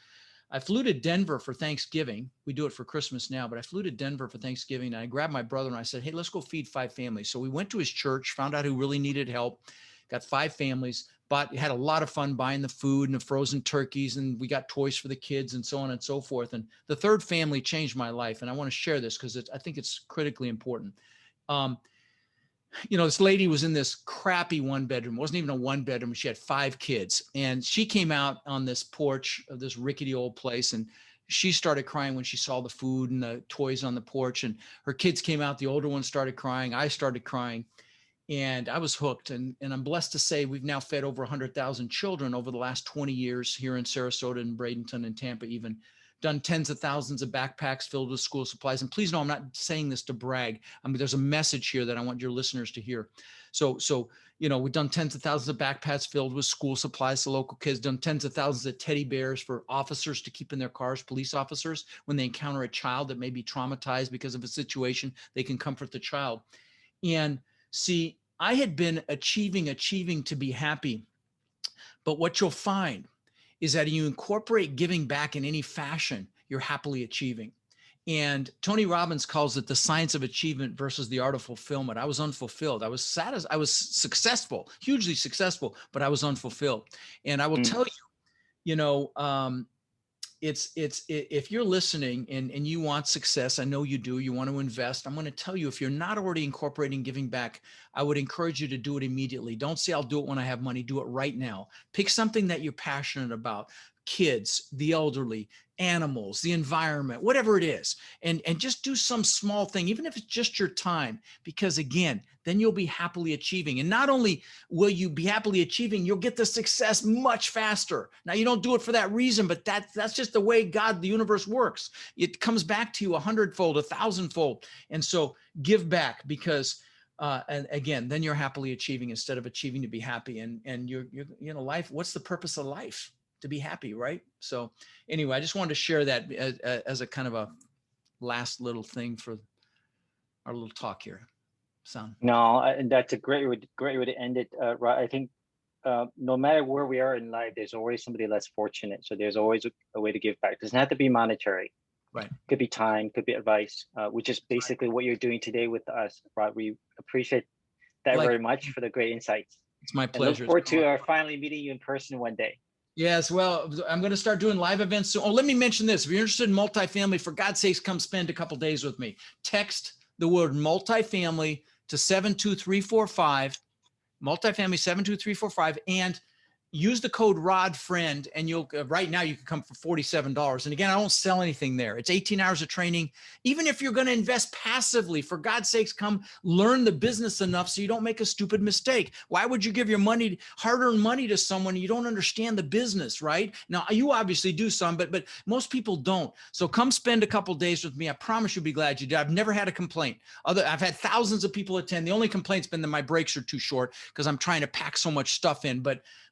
I flew to Denver for Thanksgiving. We do it for Christmas now, but I flew to Denver for Thanksgiving, and I grabbed my brother and I said, hey, let's go feed 5 families. So we went to his church, found out who really needed help, got 5 families, had a lot of fun buying the food and the frozen turkeys, and we got toys for the kids and so on and so forth. And the third family changed my life. And I want to share this because I think it's critically important. This lady was in this crappy 1-bedroom. It wasn't even a 1-bedroom. She had 5 kids, and she came out on this porch of this rickety old place, and she started crying when she saw the food and the toys on the porch, and her kids came out. The older one started crying. I started crying, and I was hooked. And I'm blessed to say we've now fed over 100,000 children over the last 20 years here in Sarasota and Bradenton and Tampa, even done tens of thousands of backpacks filled with school supplies. And please know, I'm not saying this to brag. I mean, there's a message here that I want your listeners to hear. So, we've done tens of thousands of backpacks filled with school supplies to local kids, done tens of thousands of teddy bears for officers to keep in their cars, police officers, when they encounter a child that may be traumatized because of a situation, they can comfort the child. And see, I had been achieving to be happy. But what you'll find is that you incorporate giving back in any fashion, you're happily achieving. And Tony Robbins calls it the science of achievement versus the art of fulfillment. I was unfulfilled. I was successful, hugely successful, but I was unfulfilled. And I will tell you, if you're listening and you want success, I know you do, you want to invest. I'm going to tell you, if you're not already incorporating giving back, I would encourage you to do it immediately. Don't say, I'll do it when I have money. Do it right now. Pick something that you're passionate about. Kids, the elderly, animals, the environment, whatever it is. And just do some small thing, even if it's just your time, because again, then you'll be happily achieving. And not only will you be happily achieving, you'll get the success much faster. Now, you don't do it for that reason, but that's just the way God, the universe works. It comes back to you 100-fold, 1,000-fold. And so give back, because and again, then you're happily achieving instead of achieving to be happy. And you're life. What's the purpose of life? To be happy, right? So anyway, I just wanted to share that as a kind of a last little thing for our little talk here. Son. No, that's a great way to end it. Right. I think no matter where we are in life, there's always somebody less fortunate. So there's always a way to give back. It doesn't have to be monetary. Right. Could be time, could be advice, which is basically what you're doing today with us, Rod. We appreciate that very much for the great insights. It's my pleasure. And look forward to finally meeting you in person one day. Yes, well, I'm going to start doing live events soon. Oh, let me mention this. If you're interested in multifamily, for God's sakes, come spend a couple days with me. Text the word multifamily to 72345, multifamily 72345, and use the code RODFRIEND, and you'll right now you can come for $47. And again, I don't sell anything there. It's 18 hours of training. Even if you're going to invest passively, for God's sakes, come learn the business enough so you don't make a stupid mistake. Why would you give your money, hard-earned money, to someone you don't understand the business, right? Now, you obviously do some, but most people don't. So come spend a couple days with me. I promise you'll be glad you did. I've never had a complaint. I've had thousands of people attend. The only complaint's been that my breaks are too short because I'm trying to pack so much stuff in.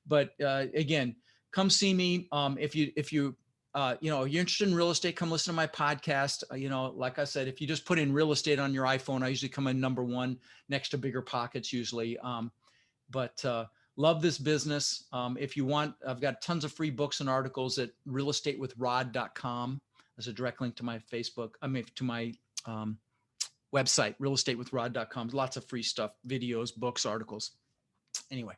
But again, come see me. If you're interested in real estate, come listen to my podcast. Like I said, if you just put in real estate on your iPhone, I usually come in number 1 next to Bigger Pockets usually. Love this business. If you want, I've got tons of free books and articles at realestatewithrod.com. There's a direct link to my to my website, realestatewithrod.com. Lots of free stuff, videos, books, articles. Anyway.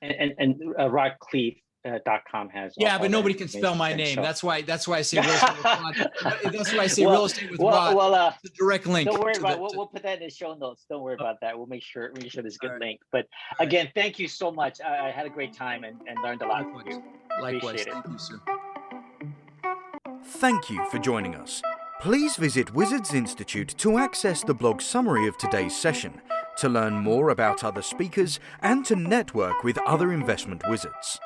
And rodcleef.com has. Yeah, but nobody can spell my name. That's why I say real estate with Rod. That's why I say real estate with Rod. Well, the direct link. Don't worry about it. We'll put that in the show notes. Don't worry about that. We'll make sure there's a good link. But again, thank you so much. I had a great time and learned a lot from you. Likewise. Thank you, sir. Thank you for joining us. Please visit Wizards Institute to access the blog summary of today's session, to learn more about other speakers, and to network with other investment wizards.